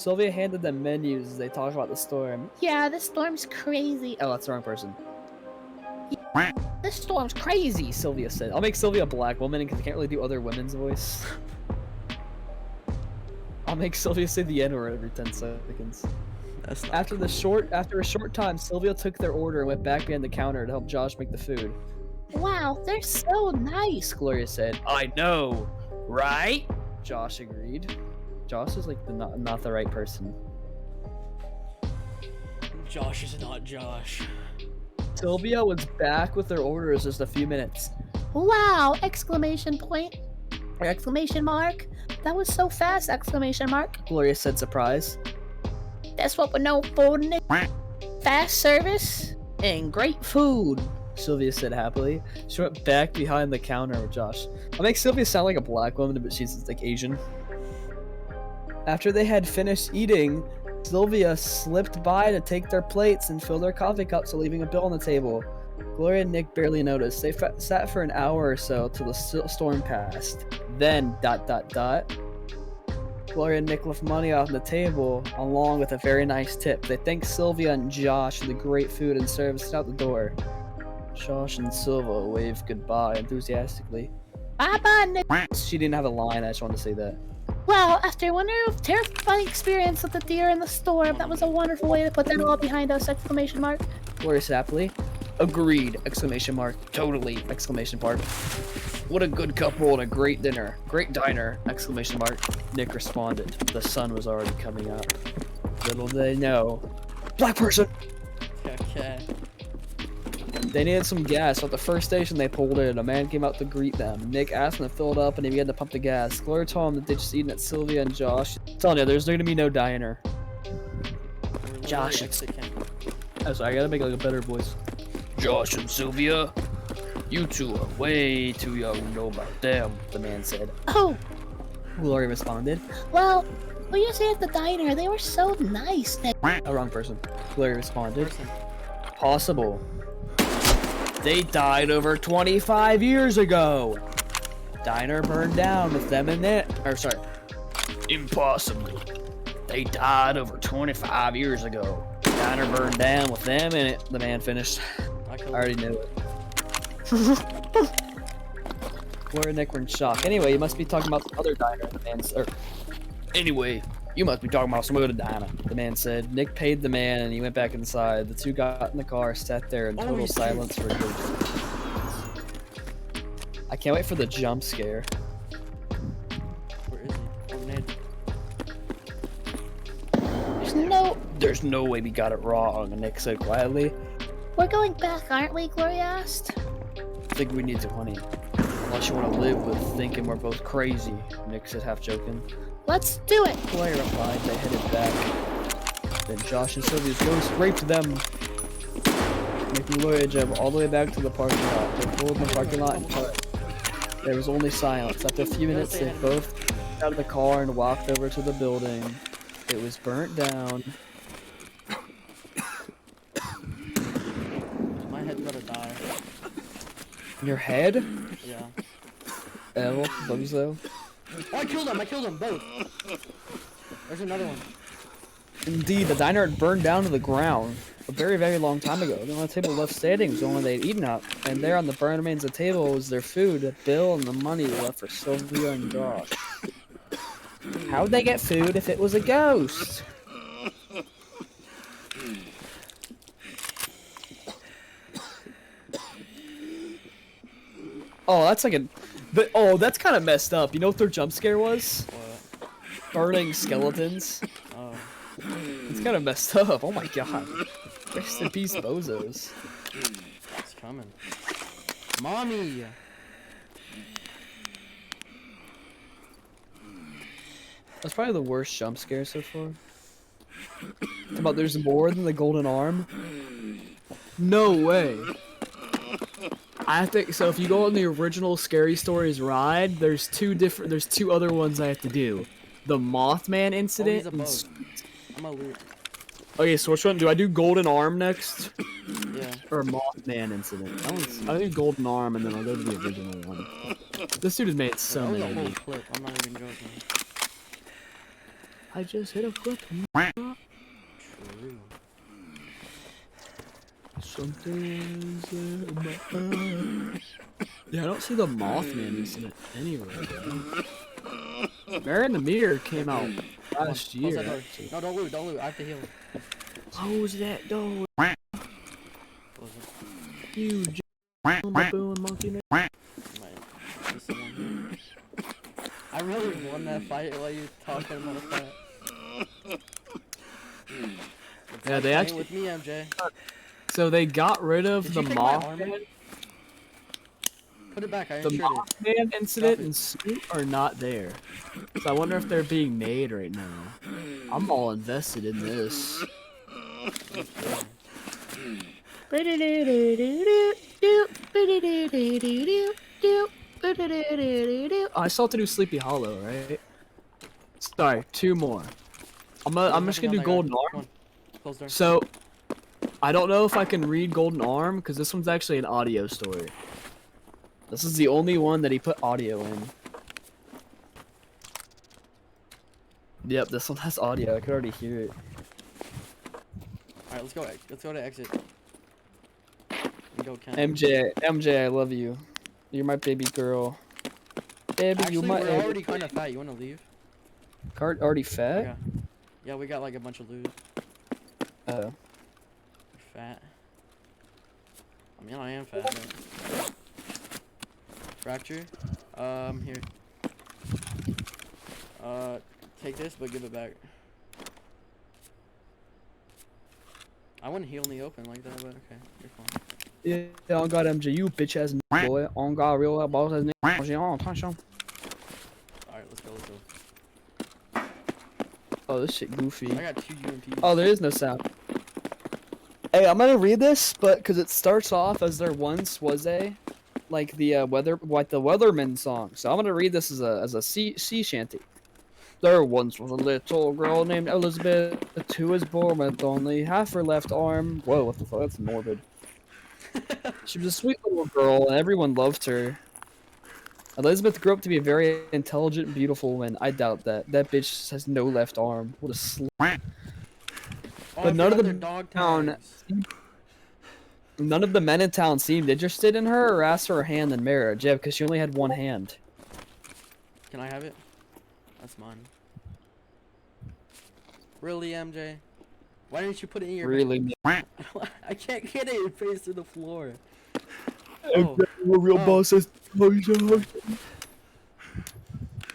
Sylvia handed them menus as they talked about the storm. Yeah, this storm's crazy. Oh, that's the wrong person. This storm's crazy, Sylvia said. I'll make Sylvia a black woman because I can't really do other women's voice. I'll make Sylvia say the N-word every 10 seconds. After a short time, Sylvia took their order and went back behind the counter to help Josh make the food. Wow, they're so nice, Gloria said. I know, right? Josh agreed. Josh is like not the right person. Josh is not Josh. Sylvia was back with their orders just a few minutes. Wow! Exclamation point. Or exclamation mark. That was so fast! Exclamation mark. Gloria said, surprised. That's what we know for fast service and great food, Sylvia said happily. She went back behind the counter with Josh. I'll make Sylvia sound like a black woman, but she's like Asian. After they had finished eating, Sylvia slipped by to take their plates and fill their coffee cups, leaving a bill on the table. Gloria and Nick barely noticed. They sat for an hour or so till the storm passed. Then, ... Gloria and Nick left money off the table, along with a very nice tip. They thanked Sylvia and Josh for the great food and service out the door. Josh and Sylvia waved goodbye enthusiastically. Bye-bye, Nick! She didn't have a line, I just wanted to say that. Well, after one terrifying experience with the deer in the storm, that was a wonderful way to put that all behind us! Exclamation mark. Gloria said happily. Agreed! Exclamation mark. Totally! Exclamation mark. What a good couple and a great dinner. Great diner! Exclamation mark. Nick responded. The sun was already coming up. Little did they know. Black person! Okay. They needed some gas, so at the first station they pulled in, a man came out to greet them. Nick asked him to fill it up and he began to pump the gas. Gloria told him that they'd just eaten at Sylvia and Josh. I'm telling you, there's gonna be no diner. Josh. Oh, sorry, I gotta make like a better voice. Josh and Sylvia, you two are way too young to know about them, the man said. Oh! Gloria responded. Well, we usually at the diner. They were so nice. Oh, wrong person. Gloria responded. Possible. They died over 25 years ago. Diner burned down with them in it. Or sorry. Impossible. They died over 25 years ago. Diner burned down with them in it. The man finished. I already knew it. Gloria and Nick were in shock. Anyway, you must be talking about the other diner. The man said. Anyway, you must be talking about some other diner, the man said. Nick paid the man and he went back inside. The two got in the car, sat there in total silence for a good. I can't wait for the jump scare. Where is he? There's no way we got it wrong, Nick said quietly. We're going back, aren't we? Gloria asked. I think we need to, honey. Unless you want to live with thinking we're both crazy, Nick said half joking. Let's do it! Gloria replied. They headed back. Then Josh and Sylvia's ghost raped them, making Gloria jump all the way back to the parking lot. They pulled in the parking lot and cut. There was only silence. After a few minutes, they both got out of the car and walked over to the building. It was burnt down. My head's gonna die. Your head? Yeah. L, Bozo. Oh, I killed them both. There's another one. Indeed, the diner had burned down to the ground a very, very long time ago. The only table left standing was the one they'd eaten up, and there on the burned remains of the table was their food, the bill, and the money left for Sylvia and Josh. How'd they get food if it was a ghost? Oh, that's like a... But, oh, that's kind of messed up. You know what their jump scare was? What? Burning skeletons. Oh. It's kind of messed up. Oh my god. Rest in peace, bozos. It's coming. Mommy! That's probably the worst jump scare so far. About there's more than the golden arm? No way. I think so. If you go on the original Scary Stories ride, there's two other ones I have to do. The Mothman incident. I'm a loot. Okay, so which one do I do? Golden Arm next? Yeah. Or Mothman incident? I'll do Golden Arm and then I'll go to the original one. This dude has made so many. That was a whole clip. I'm not even joking. I just hit a flip. True. Something's in my eyes. Yeah, I don't see the Mothman incident anywhere, bro. Mare in the Mirror came out last Close year. that door. Actually. No, don't loot, don't loot. I have to heal. Close that door. Close it. You baboon monkey man. Might see someone here. I really won that fight while you talking about that. Yeah, they Ain't actually. with me, MJ. So they got rid of Did the you take my armor? Mothman. Put it back. I The insured it. Mothman incident Drop it. and suit are not there. So I wonder if they're being made right now. I'm all invested in this. I still have to do Sleepy Hollow, right? Sorry, 2 more. I'm just gonna do Golden Come Arm. on. Close door. So, I don't know if I can read Golden Arm because this one's actually an audio story. This is the only one that he put audio in. Yep, this one has audio. I could already hear it. Alright, let's go. Let's go to exit. Go, Ken. MJ, I love you. You're my baby girl. Baby, Actually, you my we're already kind of fat. You want to leave? Cart already fat? Yeah. Yeah, we got like a bunch of loot. Oh. We're fat. I mean, I am fat. But... Fracture. Here. Take this, but give it back. I wouldn't heal in the open like that, but okay, you're fine. Yeah, on God, MJ, you bitch ass boy. On God, real boss ass nigga. Alright, let's go, let's go. Oh, this shit goofy. I got 2 UMPs. Oh, there is no sound. Hey, I'm gonna read this, but because it starts off as there once was a, like the the Weatherman song. So I'm gonna read this as a sea shanty. There once was a little girl named Elizabeth who was born with only half her left arm. Whoa, what the fuck? That's morbid. She was a sweet little girl, and everyone loved her. Elizabeth grew up to be a very intelligent and beautiful woman. I doubt that. That bitch has no left arm. What a slut. But none of the men in town seemed interested in her or asked for her hand in marriage. Yeah, because she only had one hand. Can I have it? That's mine. Really, MJ? Why didn't you put it in your Really? I can't get it. It face through the floor. Real bosses.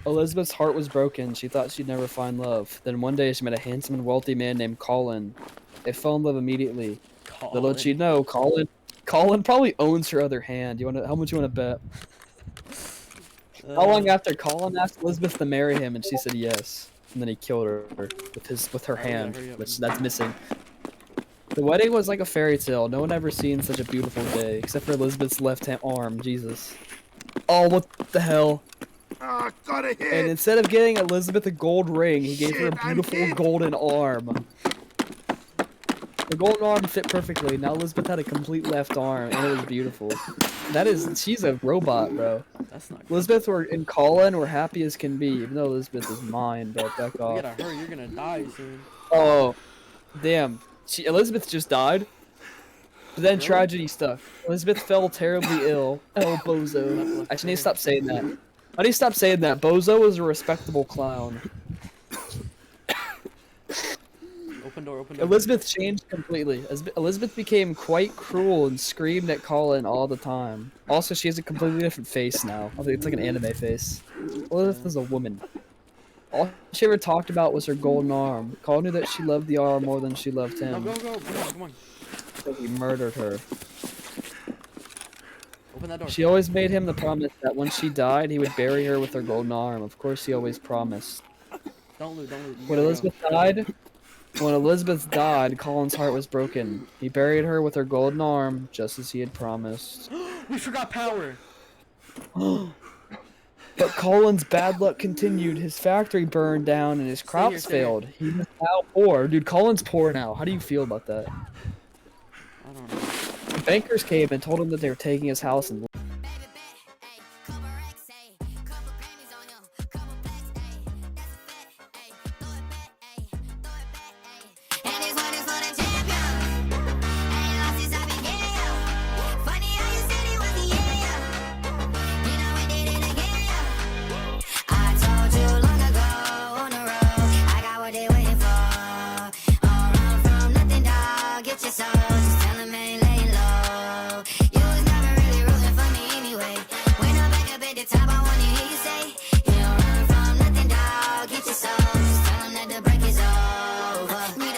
Elizabeth's heart was broken. She thought she'd never find love. Then one day she met a handsome and wealthy man named Colin. They fell in love immediately. Little did she know, Colin probably owns her other hand. How much you wanna bet? How long after Colin asked Elizabeth to marry him and she said yes. And then he killed her with her hand, which that's missing. The wedding was like a fairy tale. No one ever seen such a beautiful day, except for Elizabeth's left arm. Jesus. Oh, what the hell? Oh, got a hit. And instead of getting Elizabeth a gold ring, he gave her a beautiful golden arm. The golden arm fit perfectly. Now Elizabeth had a complete left arm, and it was beautiful. She's a robot, bro. That's not good. Elizabeth and Colin were happy as can be, even though Elizabeth is mine, but back You off. gotta hurry, you're gonna die soon. Oh, damn. Elizabeth just died. But then Really? tragedy stuck. Elizabeth fell terribly ill. Oh, bozo. I should need to stop saying that. I need to stop saying that. Bozo was a respectable clown. Open door, open door. Elizabeth changed completely. Elizabeth became quite cruel and screamed at Colin all the time. Also, she has a completely different face now. I think it's like an anime face. Elizabeth is a woman. All she ever talked about was her golden arm. Colin knew that she loved the arm more than she loved No, him. go, come on. So he murdered her. Open that door. She always made him the promise that when she died, he would bury her with her golden arm. Of course, he always promised. Don't loot. When Elizabeth died, Colin's heart was broken. He buried her with her golden arm, just as he had promised. We forgot power. But Colin's bad luck continued. His factory burned down and his crops Stay here. failed. He was now poor. Dude, Colin's poor now. How do you feel about that? I don't know. Bankers came and told him that they were taking his house and the top, I wanna hear you say, you don't run from nothing, dog. Get your soul. Just tell them that the break is over. Need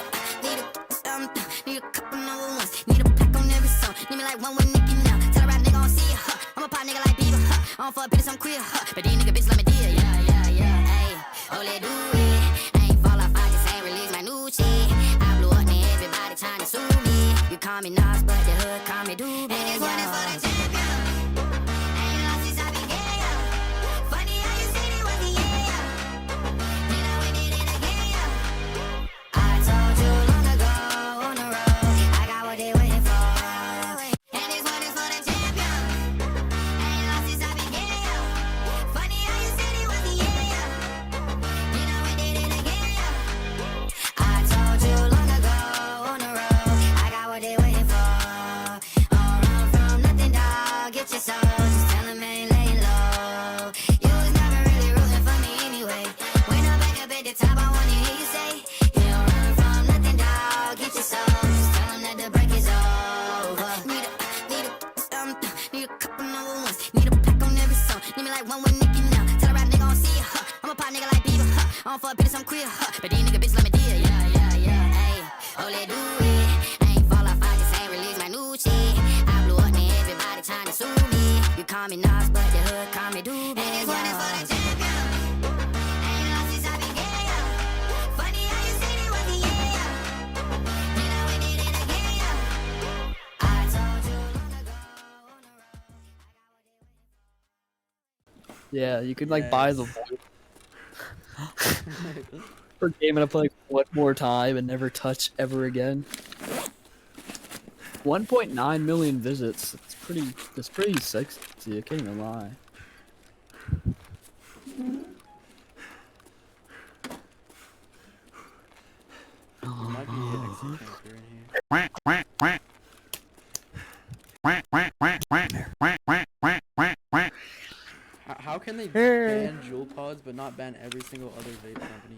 a couple number ones. Need a pack on every song. Need me like one with Nicky now. Tell a rap nigga I don't see ya, huh. I'm a pop nigga like Bieber, huh. I don't fuck bitches, I'm queer, huh. But these nigga bitch let me deal, yeah. Hey, oh, let do it. I ain't fall off, I just ain't release my new shit. I blew up, now everybody trying to sue me. You call me Nas, but the hood call me Doobie. And this one is for the champion. Ain't lost since I began, yeah. Funny how you said it was the yeah. Then I went in it again, yeah. I told you long ago on the road, I got what they waiting for. And this one is for the champion. Ain't lost since I began, yeah. Funny how you said it was the yeah. Then I went in it again, yeah. I told you long ago on the road, I got what they waiting for. Don't run from nothing, dog. Get your soul. Just tell them ain't laying low. You was never really rooting for me anyway. When I'm back up at the top, I wanna hear you say, you don't run from nothing, dog. Get your soul. Just tell them that the break is over. Need a couple number ones. Need a pack on every song. Need me like one with Nicky now. Tell a rap nigga I don't see ya, huh. I'm a pop nigga like Bieber, huh. I don't fuck bitches, I'm queer, huh. But these nigga bitch let me deal, yeah. Hey, oh, let do it. I ain't fall off, I just ain't release my new shit. I blew up, now everybody trying to sue me. You call me Nas, but the hood call me Doobie. And this one is for the champion. Ain't lost since I began, yeah. Funny how you said it was the yeah. Then I went in it again, yeah. I told you long ago on the road, I got what they waiting for. Yeah, you could like buy the Yes. voice for a game and I play like one more time and never touch ever again. 1.9 million visits. That's pretty sexy. I can't even lie. There might be an exit transfer in here. How can they ban Juul pods but not ban every single other vape company?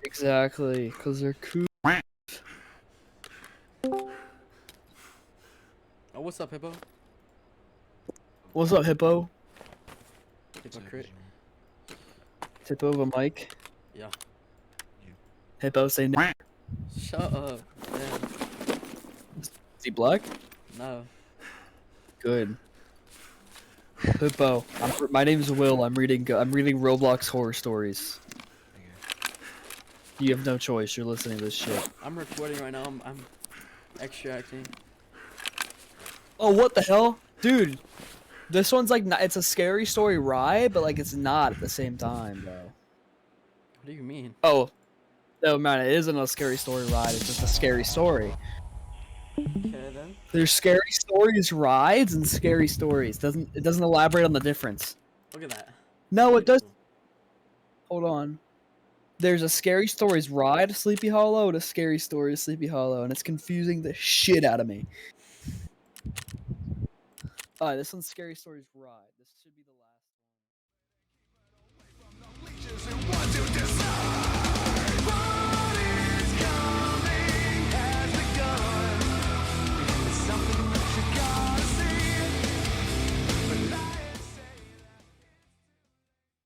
Exactly, because they're cool. Oh, what's up, Hippo? What's up, Hippo? Hypocrite. Hippo of a mic. Yeah. Hippo say no. Shut up. Damn. Is he black? No. Good. Hippo. My name's Will. I'm reading Roblox horror stories. You have no choice. You're listening to this shit. I'm recording right now. I'm extracting. Oh, what the hell, dude? This one's like it's a scary story ride, but like it's not at the same time, though. What do you mean? Oh, no, man, it isn't a scary story ride. It's just a scary story. Okay then. There's scary stories rides and scary stories. It doesn't elaborate on the difference. Look at that. No, it does. Beautiful. Hold on. There's a scary stories ride, Sleepy Hollow, and a scary stories, Sleepy Hollow, and it's confusing the shit out of me. Alright, this one's scary stories ride. This should be the last one.